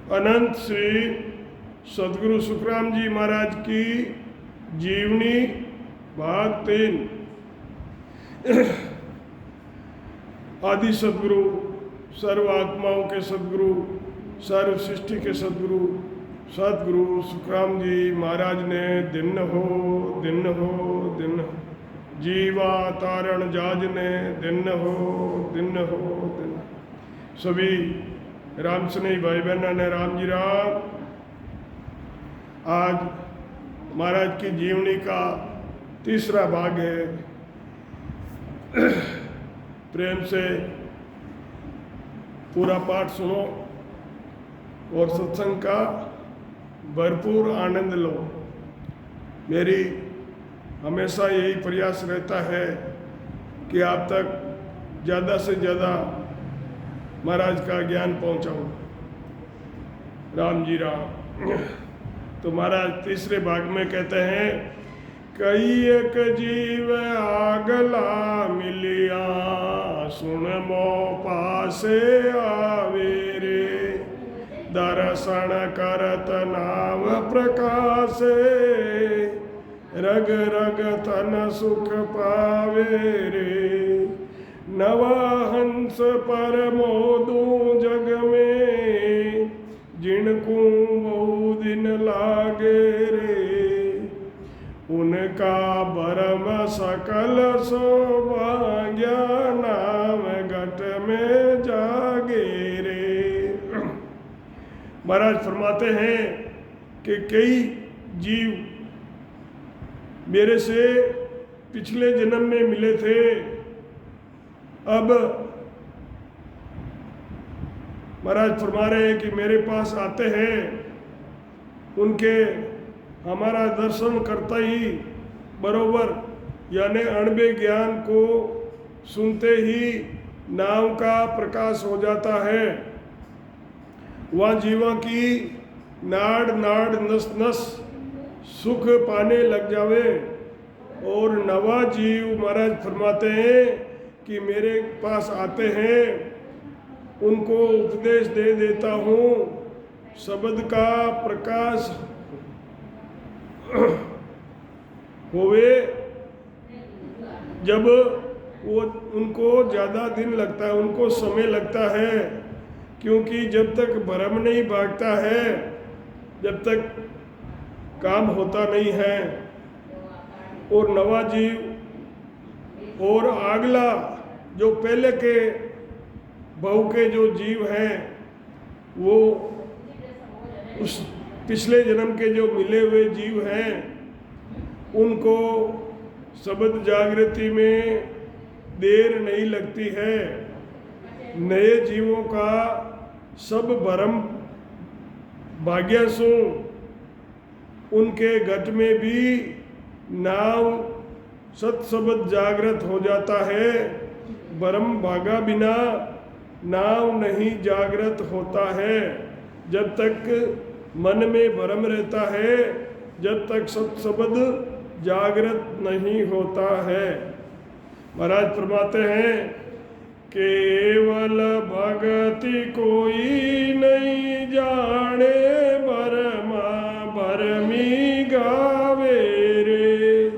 अनंत श्री सदगुरु सुखराम जी महाराज की जीवनी भाग 3। आदि सदगुरु, सर्व आत्माओं के सदगुरु, सर्व सृष्टि के सदगुरु सदगुरु सुखराम जी महाराज ने दिन हो दिन हो दिन हो, जीवा तारण जाज ने दिन हो दिन हो दिन हो। सभी राम स्नेही भाई बहना ने राम जी राम। आज महाराज की जीवनी का तीसरा भाग है। प्रेम से पूरा पाठ सुनो और सत्संग का भरपूर आनंद लो। मेरी हमेशा यही प्रयास रहता है कि आप तक ज़्यादा से ज़्यादा महाराज का ज्ञान पहुंचाऊं। राम जी राम। तो महाराज तीसरे भाग में कहते हैं, कई एक जीव आगला मिलिया, सुन मो पासे आवे रे, दर्शन करत नाव प्रकाशे, रग रग तन सुख पावे रे, नवा हंस पर मोदू जग में, जिनको बहु दिन लागे रे, उनका बरम सकल सौभाग्य, नाम घट में जागे रे। महाराज फरमाते हैं कि कई जीव मेरे से पिछले जन्म में मिले थे, अब महाराज फरमा रहे हैं कि मेरे पास आते हैं, उनके हमारा दर्शन करता ही बरोबर यानी अणबे ज्ञान को सुनते ही नाम का प्रकाश हो जाता है। वह जीवों की नाड़ नाड़ नस नस सुख पाने लग जावे और नवा जीव महाराज फरमाते हैं कि मेरे पास आते हैं, उनको उपदेश दे देता हूँ, शब्द का प्रकाश होवे। जब वो उनको ज़्यादा दिन लगता है, उनको समय लगता है, क्योंकि जब तक भ्रम नहीं भागता है, जब तक काम होता नहीं है। और नवा जीव और अगला जो पहले के बहु के जो जीव हैं, वो उस पिछले जन्म के जो मिले हुए जीव हैं, उनको शब्द जागृति में देर नहीं लगती है। नए जीवों का सब भरम भाग्यसु उनके घट में भी नाम सत्शब्द जागृत हो जाता है। भरम भागा बिना नाम नहीं जागृत होता है। जब तक मन में भरम रहता है, जब तक सत्शब्द जागृत नहीं होता है। महाराज फरमाते हैं, केवल भगति कोई नहीं जाने, भरमा भरमी गावे रे,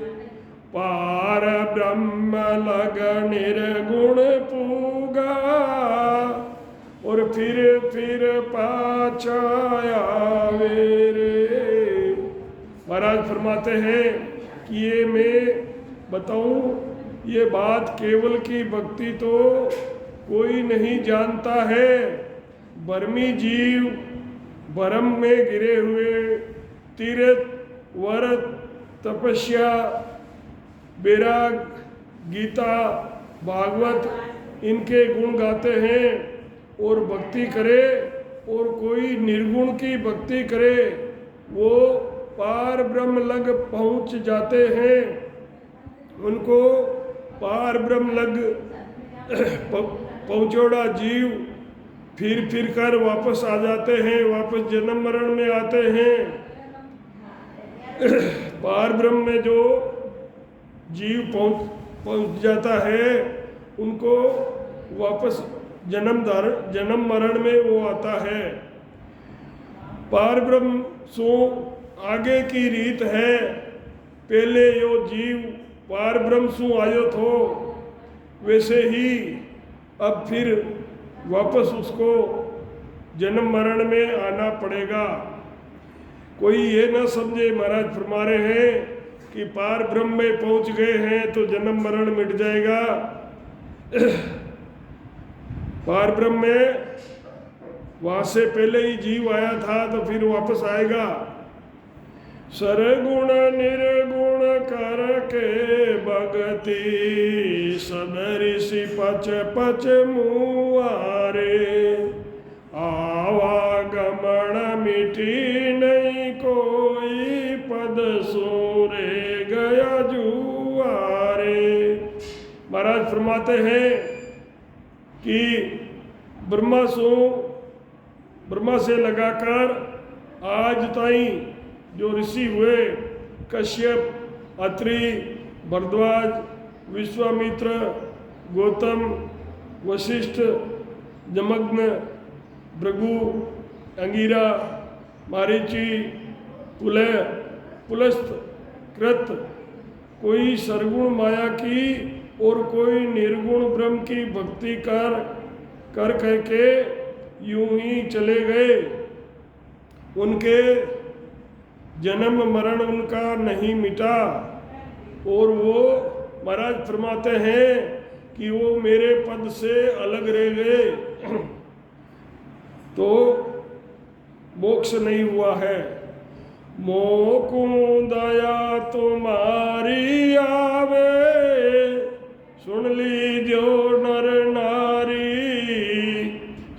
पार ब्रह्म लग निर्गुण पूगा, और फिर पाछाया रे। महाराज फरमाते हैं कि ये मैं बताऊं, ये बात केवल की भक्ति तो कोई नहीं जानता है। भरमी जीव भरम में गिरे हुए तीर्थ व्रत तपस्या बैराग गीता भागवत इनके गुण गाते हैं और भक्ति करे, और कोई निर्गुण की भक्ति करे, वो पार ब्रह्म लग पहुंच जाते हैं। उनको पार ब्रह्म लग पहुंचोड़ा जीव फिर कर वापस आ जाते हैं, वापस जन्म मरण में आते हैं। पार ब्रह्म में जो जीव पहुंच जाता है, उनको वापस जन्म मरण में वो आता है। पार ब्रह्म सो आगे की रीत है, पहले यो जीव पार ब्रह्म सु आयो थो, वैसे ही अब फिर वापस उसको जन्म मरण में आना पड़ेगा। कोई ये ना समझे, महाराज फरमा रहे हैं कि पार ब्रह्म में पहुंच गए हैं तो जन्म मरण मिट जाएगा। पार ब्रह्म में वहां से पहले ही जीव आया था तो फिर वापस आएगा। सरगुण निर्गुण कर के भगति, सब ऋषि पच पच मुआरे, आवागमन मिटी नहीं कोई, पद सोरे गया जुआरे। महाराज फरमाते हैं कि ब्रह्मा से लगाकर आज ताई जो ऋषि हुए, कश्यप, अत्रि, भरद्वाज, विश्वामित्र, गौतम, वशिष्ठ, जमग्न, भृगु, अंगिरा, मारीची, पुलस्त, कृत, कोई सरगुण माया की और कोई निर्गुण ब्रह्म की भक्ति कर करके यूं ही चले गए। उनके जन्म मरण उनका नहीं मिटा, और वो महाराज फरमाते हैं कि वो मेरे पद से अलग रह गए तो मोक्ष नहीं हुआ है। मोको दया तुम्हारी आवे, सुन लीजो नर नारी,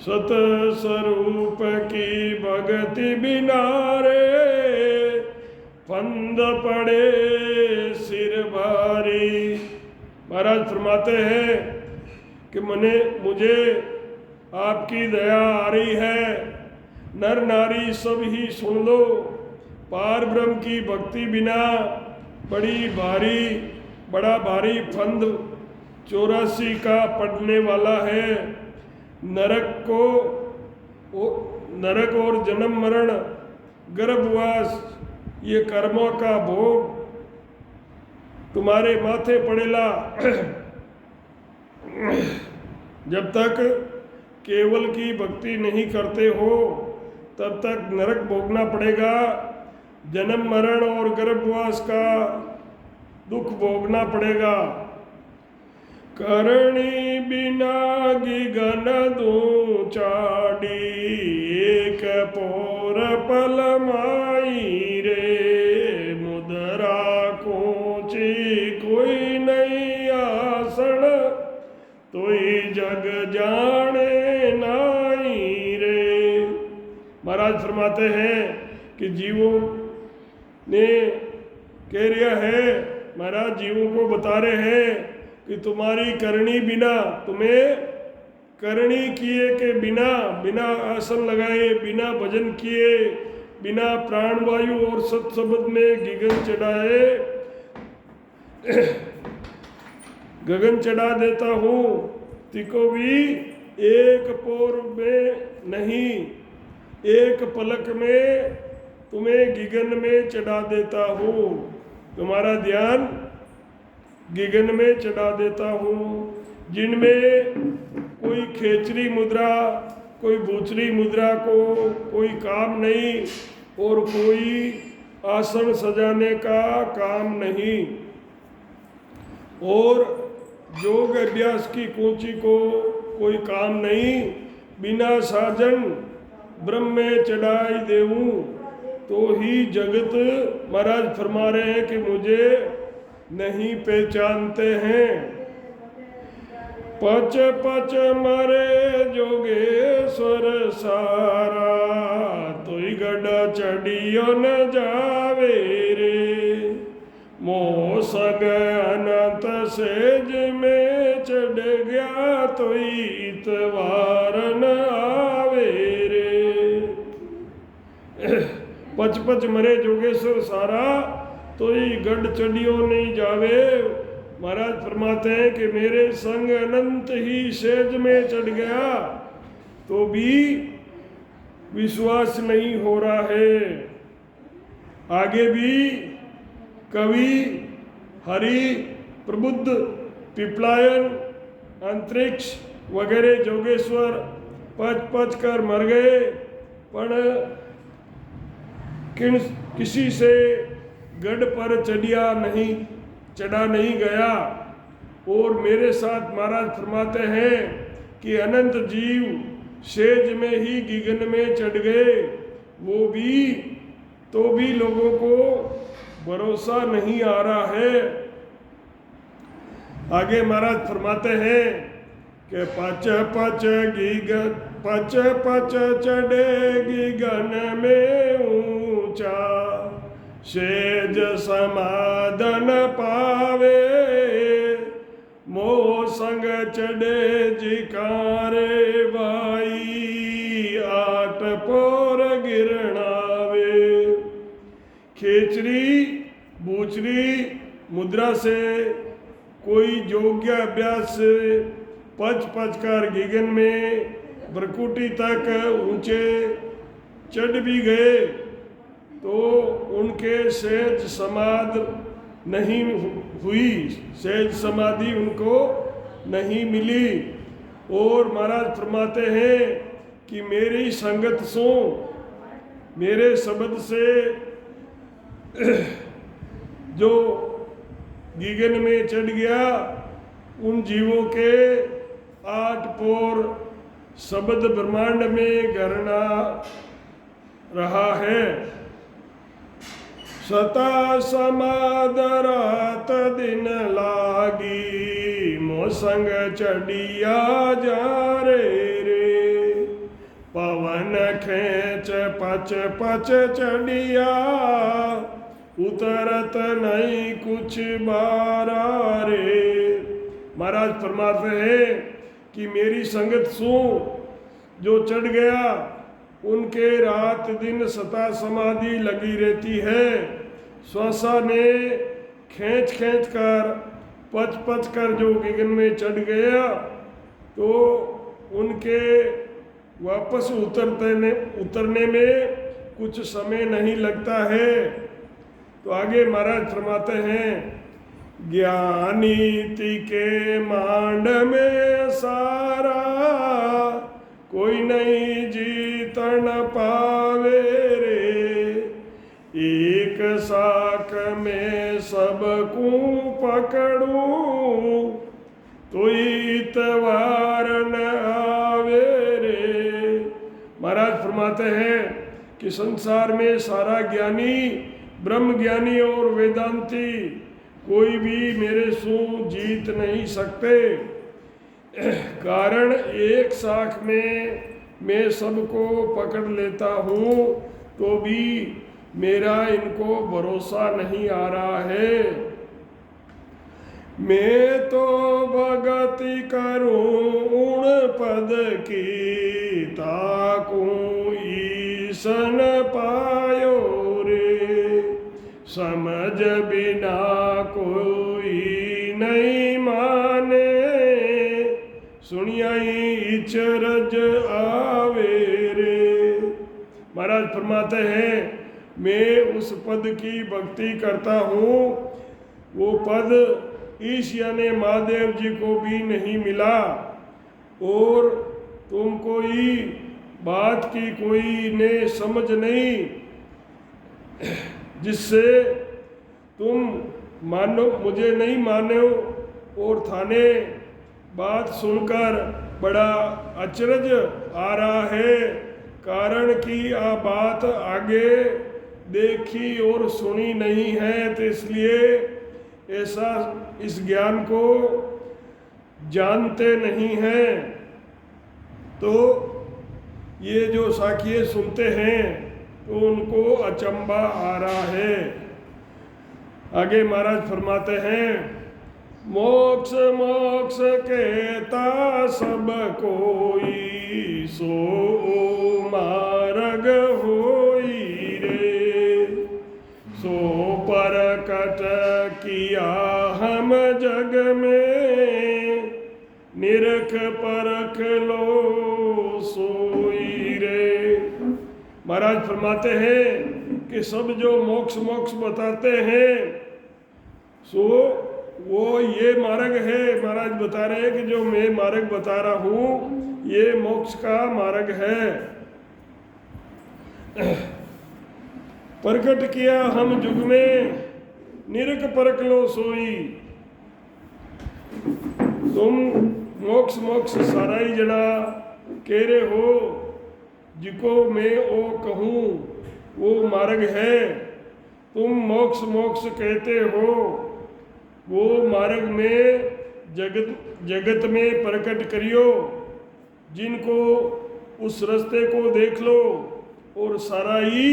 सत स्वरूप की भगति बिनारे, फंद पड़े सिर भारी। महाराज फरमाते हैं कि मुझे आपकी दया आ रही है, नर नारी सब ही सुन लो, पार ब्रह्म की भक्ति बिना बड़ा भारी फंद 84 का पड़ने वाला है। नरक और जन्म मरण, गर्भवास, ये कर्मों का भोग तुम्हारे माथे पड़ेला। जब तक केवल की भक्ति नहीं करते हो तब तक नरक भोगना पड़ेगा, जन्म मरण और गर्भवास का दुख भोगना पड़ेगा। करणी बिना गिगन दू चाड़ी, एक पोर पल माई रे, मुदरा कोची कोई नहीं आसन, तोई जग जाने नाई रे। महाराज फरमाते हैं कि जीवों ने कह रहा है, महाराज जीवों को बता रहे हैं कि तुम्हारी करनी बिना, तुम्हें करनी किए के बिना आसन लगाए, बिना भजन किए, बिना प्राणवायु और सत्सबद में गगन चढ़ा देता हूँ, तिको भी एक पोर में नहीं, एक पलक में तुम्हें गिगन में चढ़ा देता हूँ। तुम्हारा ध्यान गिगन में चढ़ा देता हूँ, जिनमें कोई खेचरी मुद्रा, कोई भूचरी मुद्रा को कोई काम नहीं और कोई आसन सजाने का काम नहीं, और योग अभ्यास की कोची को कोई काम नहीं। बिना साजन ब्रह्म में चढ़ाई देऊं तो ही जगत, महाराज फरमा रहे हैं कि मुझे नहीं पहचानते हैं। पच पच मरे जोगेश्वर सारा, तोई गड़ा चढ़ियो न जावे रे, मोह सग अनंत सेज में चढ़ गया, तोई इतवार न आवे रे। पच पच मरे जोगेश्वर सारा, तोई गढ़ चढ़ियो नहीं जावे। महाराज फरमाते हैं कि मेरे संग अनंत ही सेज में चढ़ गया तो भी विश्वास नहीं हो रहा है। आगे भी कवि हरि प्रबुद्ध पिपलायन अंतरिक्ष वगैरह जोगेश्वर पच कर मर गए, पर किसी से गढ़ पर चढ़ा नहीं गया। और मेरे साथ महाराज फरमाते हैं कि अनंत जीव सेज में ही गिगन में चढ़ गए, वो भी तो भी लोगों को भरोसा नहीं आ रहा है। आगे महाराज फरमाते हैं कि पच पच चढ़े गिगन में ऊंचा, सेज समाधन पावे, मोह संग चढ़े जिकारे भाई, आट पोर गिरणावे। खेचरी बूचरी मुद्रा से कोई योग्य अभ्यास से पच कर गिगन में ब्रकुटी तक ऊंचे चढ़ भी गए, तो उनके सहज समाधि नहीं हुई, सहज समाधि उनको नहीं मिली। और महाराज फरमाते हैं कि मेरी संगत सो, मेरे शब्द से जो गिगन में चढ़ गया, उन जीवों के 8 पोर शब्द ब्रह्मांड में गरना रहा है। सता समादरात दिन लागी, मोसंग चढ़िया जा रे, पवन खेच पच चढ़िया, उतरत नहीं कुछ बारा रे। महाराज फरमाते हैं कि मेरी संगत सो, जो चढ़ गया उनके रात दिन सता समाधि लगी रहती है। श्वासा ने खींच कर पच कर जो गिगन में चढ़ गया, तो उनके वापस उतरने में कुछ समय नहीं लगता है। तो आगे महाराज फरमाते हैं, ज्ञानीति के मांड में सारा, कोई नहीं जीतन पावे रे, एक साक में सबको पकड़ू, तो इतवार न आवे रे। महाराज फरमाते हैं कि संसार में सारा ज्ञानी, ब्रह्म ज्ञानी और वेदांती कोई भी मेरे सो जीत नहीं सकते। कारण एक साख में मैं सबको पकड़ लेता हूँ, तो भी मेरा इनको भरोसा नहीं आ रहा है। मैं तो भगति करूँ उन पद की, ताकू ईसन पायो रे, समझ बिना कोई नहीं माने, सुनियाई इचरज आवे रे। महाराज फरमाते हैं, मैं उस पद की भक्ति करता हूँ, वो पद ईश यानी महादेव जी को भी नहीं मिला, और तुम कोई बात की कोई ने समझ नहीं, जिससे तुम मानो मुझे नहीं मानो, और थाने बात सुनकर बड़ा अचरज आ रहा है। कारण कि आ बात आगे देखी और सुनी नहीं है, तो इसलिए ऐसा इस ज्ञान को जानते नहीं हैं। तो ये जो साखिए सुनते हैं तो उनको अचंबा आ रहा है। आगे महाराज फरमाते हैं, मोक्ष मोक्ष कहता सब कोई, सो मार्ग होई रे, सो परकट किया हम जग में, निरख परख लो सोई रे। महाराज फरमाते हैं कि सब जो मोक्ष मोक्ष बताते हैं सो वो ये मार्ग है। महाराज बता रहे हैं कि जो मैं मार्ग बता रहा हूँ ये मोक्ष का मार्ग है। प्रकट किया हम जुग में निरक परख लो सोई। तुम मोक्ष मोक्ष सारा ही जड़ा कह रहे हो, जिको मैं ओ कहूँ वो मार्ग है। तुम मोक्ष मोक्ष कहते हो, वो मार्ग में जगत में प्रकट करियो। जिनको उस रास्ते को देख लो और सारा ही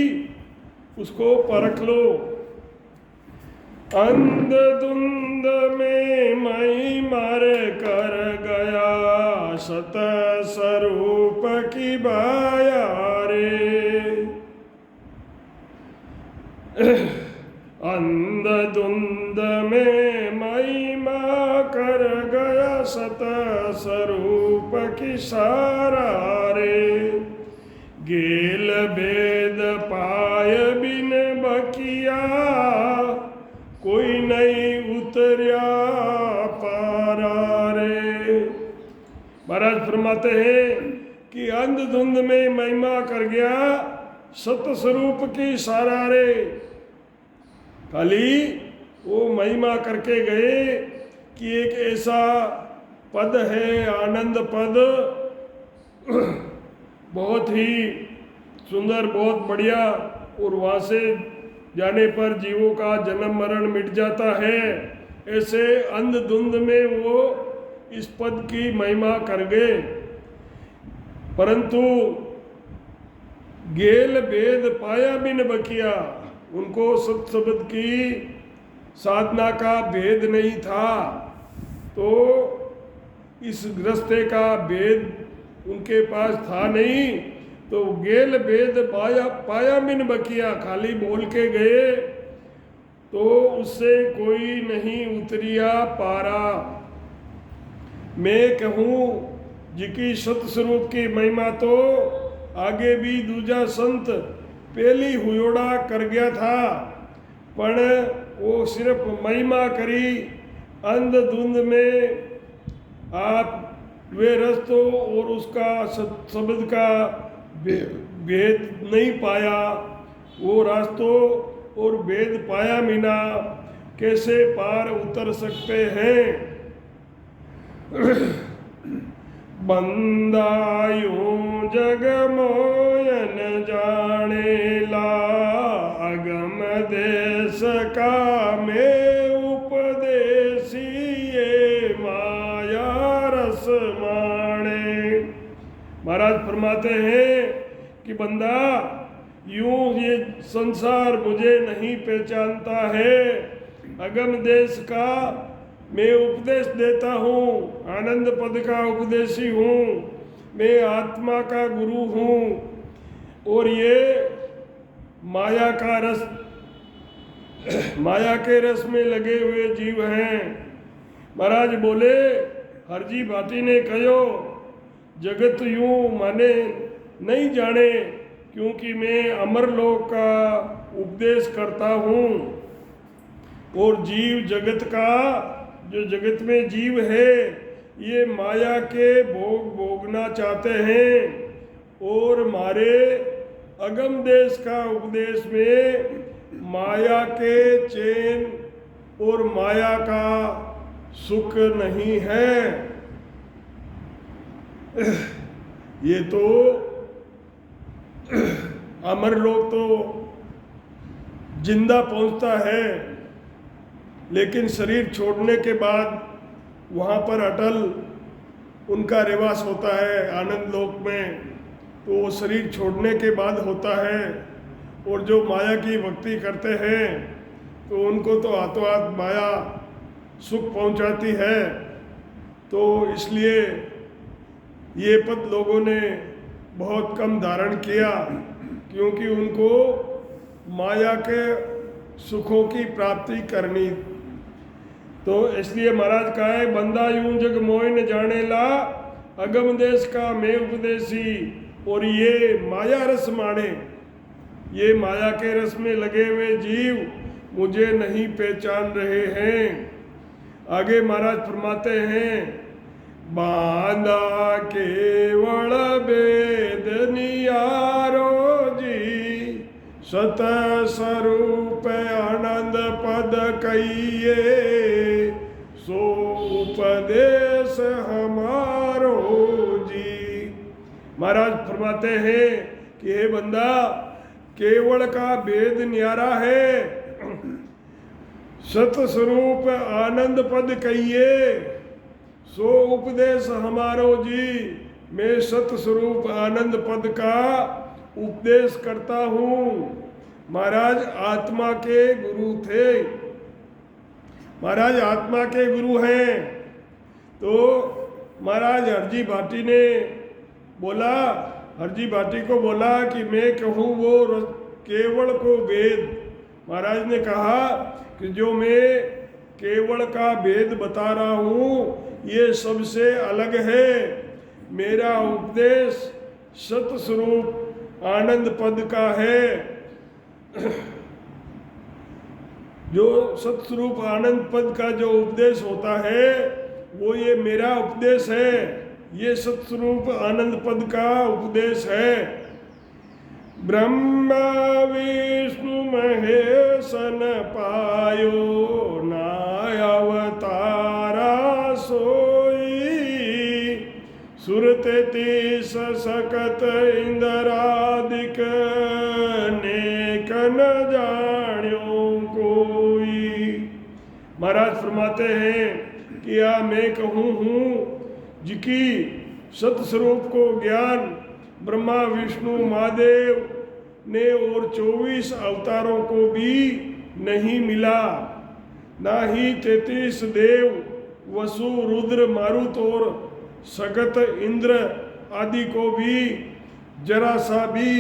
उसको परख लो। अंध धुंध में मई मार कर गया सत स्वरूप की बाया रे। अंध धुंध में महिमा कर गया सत स्वरूप की सारा रे। गेल भेद पाय बिन बकिया कोई नहीं उतरिया पारा रे। महाराज फरमाते हैं कि अंध धुंध में महिमा कर गया सत स्वरूप की सारा रे। खाली वो महिमा करके गए कि एक ऐसा पद है आनंद पद, बहुत ही सुंदर, बहुत बढ़िया, और वहाँ से जाने पर जीवों का जन्म मरण मिट जाता है। ऐसे अंध धुंध में वो इस पद की महिमा कर गए। परंतु गेल भेद पाया बिन बकिया, उनको सत शब्द की साधना का भेद नहीं था, तो इस रास्ते का भेद उनके पास था नहीं। तो गेल भेद पाया बिन बकिया, खाली बोल के गए तो उससे कोई नहीं उतरिया पारा। मैं कहूँ जिकी सत स्वरूप की महिमा तो आगे भी दूजा संत पहली हुयोड़ा कर गया था, पण वो सिर्फ महिमा करी। अंध धुंध में आप वे रस्तों और उसका शब्द का भेद नहीं पाया। वो रास्तों और भेद पाया बिना कैसे पार उतर सकते हैं। बंदा यूं जग मोयन जाने ला, अगम देश का मैं उपदेशी ये माया रस माणे। महाराज फरमाते हैं कि बंदा यूं ये संसार मुझे नहीं पहचानता है, अगम देश का मैं उपदेश देता हूँ, आनंद पद का उपदेशी हूँ, मैं आत्मा का गुरु हूँ, और ये माया का रस, माया के रस में लगे हुए जीव हैं। महाराज बोले, हरजी भाटी ने कहो जगत यूं माने नहीं जाने, क्योंकि मैं अमरलोक का उपदेश करता हूँ, और जीव जगत का, जो जगत में जीव है ये माया के भोग भोगना चाहते हैं, और मारे अगम देश का उपदेश में माया के चैन और माया का सुख नहीं है। ये तो अमरलोक तो जिंदा पहुंचता है, लेकिन शरीर छोड़ने के बाद वहाँ पर अटल उनका निवास होता है आनंद लोक में। तो वो शरीर छोड़ने के बाद होता है, और जो माया की भक्ति करते हैं तो उनको तो हाथों हाथ माया सुख पहुँचाती है। तो इसलिए ये पद लोगों ने बहुत कम धारण किया, क्योंकि उनको माया के सुखों की प्राप्ति करनी। तो इसलिए महाराज कहा है, बंदा यूं जग मोह न जाने ला, अगम देश का मैं उपदेशी, और ये माया रस माणे। ये माया के रस में लगे हुए जीव मुझे नहीं पहचान रहे हैं। आगे महाराज फरमाते हैं, बांधा केवल वेद नियारो जी, सत स्वरूप आनंद पद कहिए, सो उपदेश हमारो जी। महाराज फरमाते हैं कि हे बंदा, केवल का वेद न्यारा है, सत स्वरूप आनंद पद कहिए, सो उपदेश हमारो जी। मैं सत स्वरूप आनंद पद का उपदेश करता हूँ। महाराज आत्मा के गुरु थे, महाराज आत्मा के गुरु हैं। तो महाराज हरजी भाटी ने बोला, हरजी भाटी को बोला कि मैं कहूँ वो केवल को वेद। महाराज ने कहा कि जो मैं केवल का वेद बता रहा हूँ ये सबसे अलग है। मेरा उपदेश सतस्वरूप आनंद पद का है। जो सतस्वरूप आनंद पद का जो उपदेश होता है वो ये मेरा उपदेश है, ये सतस्वरूप आनंद पद का उपदेश है। ब्रह्मा विष्णु महेश न पायो, ना अवतारा सोई, सुरत तीस सकत इंद्रादिक, नेक न जान्यो कोई। महाराज फरमाते हैं कि या मैं कहूँ हूँ जिकी सतस्वरूप को ज्ञान ब्रह्मा विष्णु महादेव ने और 24 अवतारों को भी नहीं मिला, ना ही 33 देव वसु रुद्र मारुत और सगत इंद्र आदि को भी जरा सा भी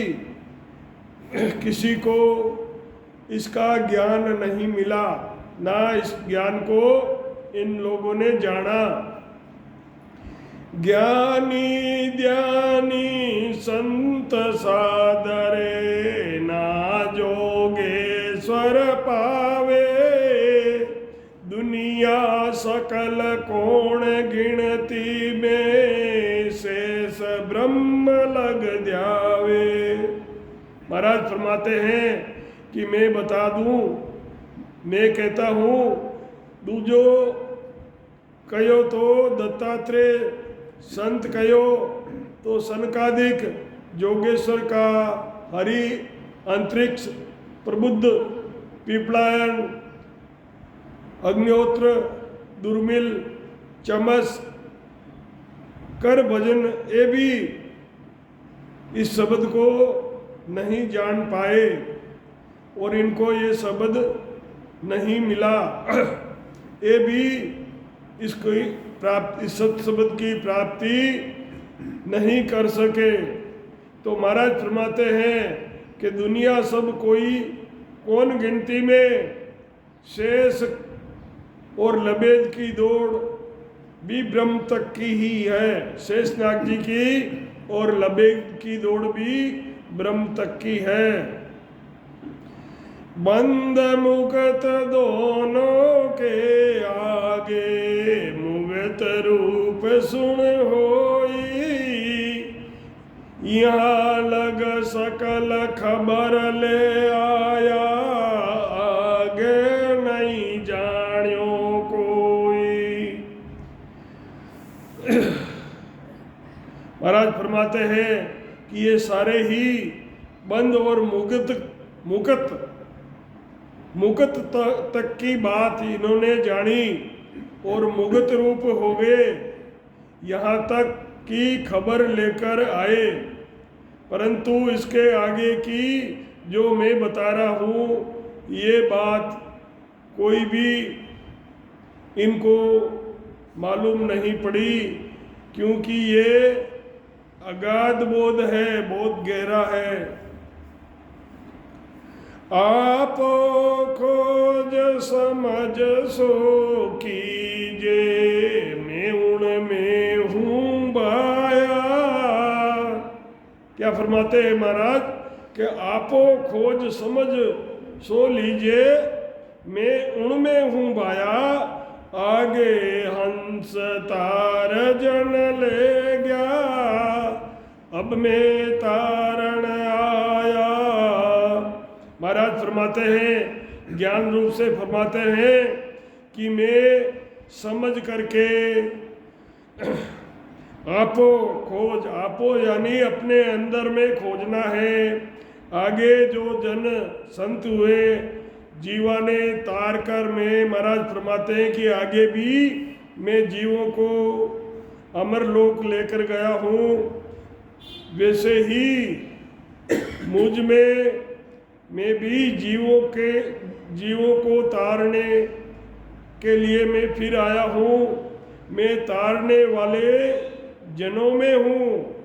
किसी को इसका ज्ञान नहीं मिला, ना इस ज्ञान को इन लोगों ने जाना। ज्ञानी ध्यानी संत सादरे, ना जोगेश्वर पावे, दुनिया सकल कोण गिनती में, शेष ब्रह्म लग जावे। महाराज फरमाते हैं कि मैं बता दूं, मैं कहता हूँ दूजो कहो तो दत्तात्रेय संत कहो तो सनकादिक, जोगेश्वर का हरि, अंतरिक्ष, प्रबुद्ध, पीपलायन, अग्निहोत्र, दुर्मिल, चमस, कर भजन, ये भी इस शब्द को नहीं जान पाए और इनको ये शब्द नहीं मिला। ये भी इसको प्राप्ति, इस शब्द की प्राप्ति नहीं कर सके। तो महाराज फरमाते हैं कि दुनिया सब कोई कौन गिनती में, शेष और लबेद की दौड़ भी ब्रह्म तक की ही है। शेषनाग जी की और लबेद की दौड़ भी ब्रह्म तक की है। बंद मुगत दोनों के आगे, मुगत रूप सुन होई, यहाँ लग सकल खबर ले आया, आगे नहीं जान्यो कोई। महाराज फरमाते हैं कि ये सारे ही बंद और मुकत तक की बात इन्होंने जानी और मुगत रूप हो गए, यहाँ तक की खबर लेकर आए। परंतु इसके आगे की जो मैं बता रहा हूँ ये बात कोई भी इनको मालूम नहीं पड़ी, क्योंकि ये अगाध बोध है, बहुत गहरा है। आप खोज समझ सो कीजे, मैं उनमें हूँ बाया। क्या फरमाते हैं महाराज कि आपो खोज समझ सो लीजिए, मैं उनमें हूँ बाया, आगे हंस तार जन ले गया, अब मैं तारण आया। महाराज फरमाते हैं, ज्ञान रूप से फरमाते हैं कि मैं समझ करके आपो खोज, आपो यानी अपने अंदर में खोजना है। आगे जो जन संत हुए जीवा ने तार कर में, महाराज फरमाते हैं कि आगे भी मैं जीवों को अमर लोक लेकर गया हूँ, वैसे ही मुझ में मैं भी जीवों को तारने के लिए मैं फिर आया हूँ। मैं तारने वाले जनों में हूँ।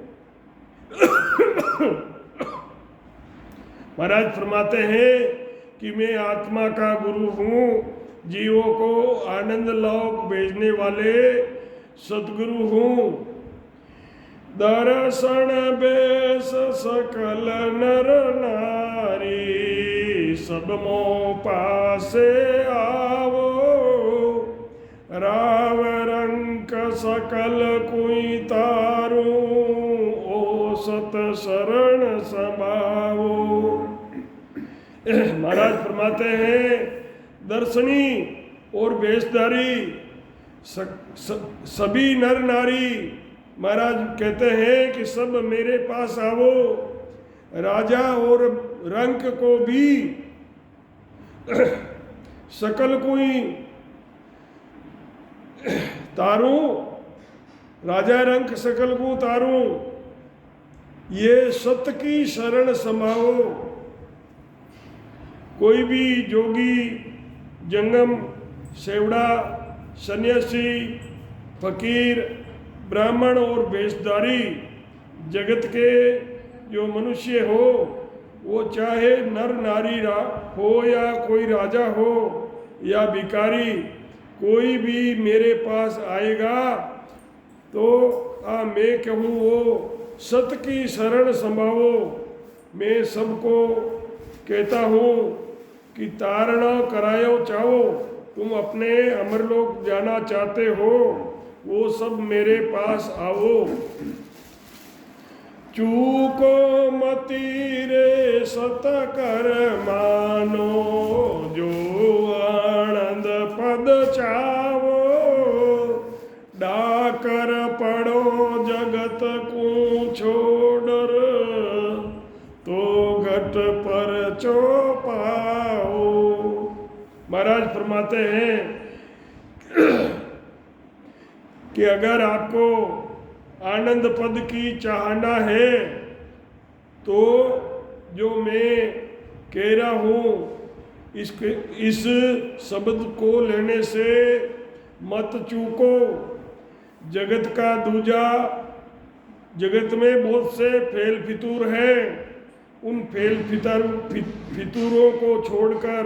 महाराज फरमाते हैं कि मैं आत्मा का गुरु हूँ, जीवों को आनंद लोक भेजने वाले सतगुरु हूँ। दर्शन बेस सकल नर नारी, सब मों पासे आवो, राव रंक सकल कुई तारू, ओ सत शरण समाओ। महाराज फरमाते हैं, दर्शनी और वेशधारी सभी नर नारी, महाराज कहते हैं कि सब मेरे पास आवो, राजा और रंक को भी सकल कोई तारूं, राजा रंक सकल को तारूं, ये सत्य की शरण समाओ। कोई भी जोगी, जंगम, सेवड़ा, सन्यासी, फकीर, ब्राह्मण और वेशधारी, जगत के जो मनुष्य हो, वो चाहे नर नारी हो या कोई राजा हो या भिखारी, कोई भी मेरे पास आएगा तो मैं कहूँ वो सत्य की शरण संभावो। मैं सबको कहता हूँ कि तारणा करायो चाहो, तुम अपने अमरलोक जाना चाहते हो, वो सब मेरे पास आओ। चूको मती रे सत कर मानो, जो आनंद पद चावो, डाकर पड़ो जगत को छोड़र, तो घट पर चौपाओ। महाराज फरमाते हैं कि अगर आपको आनंद पद की चाहना है तो जो मैं कह रहा हूँ इस शब्द को लेने से मत चूको। जगत का दूजा, जगत में बहुत से फेल फितूर हैं, उन फेल फितूरों को छोड़कर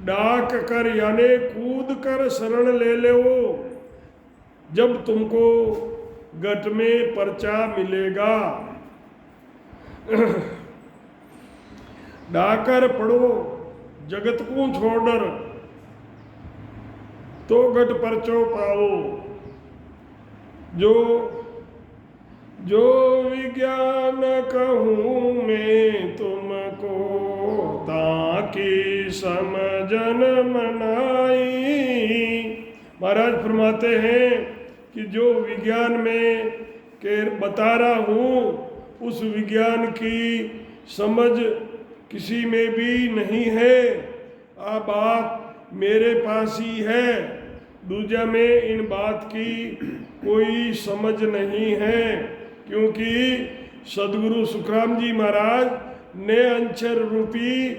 डाक कर यानी कूद कर शरण ले लो, जब तुमको गट में पर्चा मिलेगा। डाकर पढ़ो जगत को छोड़कर, तो गट पर्चो पाओ। जो विज्ञान कहूँ मैं तुमको, ताकि समझन मनाई। महाराज फरमाते हैं कि जो विज्ञान में के बता रहा हूँ, उस विज्ञान की समझ किसी में भी नहीं है। अब बात मेरे पास ही है, दूजा में इन बात की कोई समझ नहीं है, क्योंकि सदगुरु सुखराम जी महाराज ने अंचर रूपी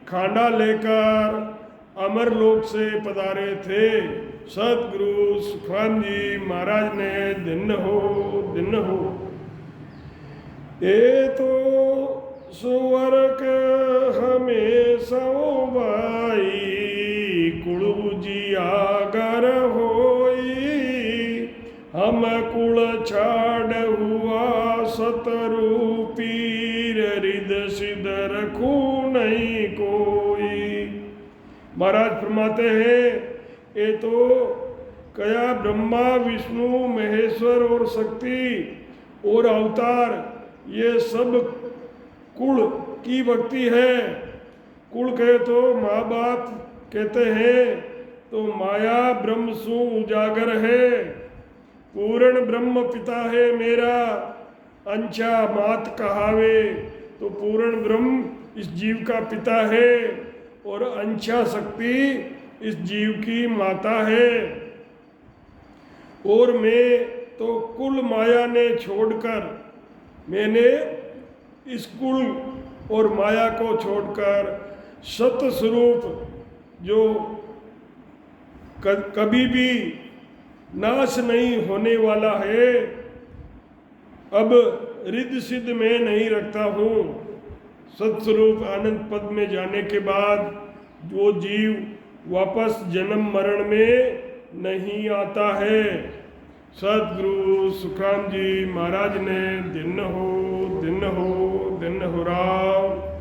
खांडा लेकर अमरलोक से पधारे थे। सदगुरु सुखराम जी महाराज ने दिन हो ए तो सुवर्ग हमें सौबाई, कुड़ुजी आगर होई, हम कुल छाड़ हुआ सतरूपी रिद सिद रखू नहीं कोई। महाराज फरमाते हैं ये तो कया ब्रह्मा विष्णु महेश्वर और शक्ति और अवतार ये सब कुल की भक्ति है। कुल कहे तो माँ बाप कहते हैं, तो माया ब्रह्म सु उजागर है। पूर्ण ब्रह्म पिता है मेरा, अंशा मात कहावे। तो पूर्ण ब्रह्म इस जीव का पिता है और अंशा शक्ति इस जीव की माता है। और मैं तो कुल माया ने छोड़कर, मैंने इस कुल और माया को छोड़कर सत स्वरूप जो कभी भी नाश नहीं होने वाला है, अब रिद्ध सिद्ध में नहीं रखता हूँ। सत्स्वरूप आनंद पद में जाने के बाद वो जीव वापस जन्म मरण में नहीं आता है। सतगुरु सुखराम जी महाराज ने दिन हो राम।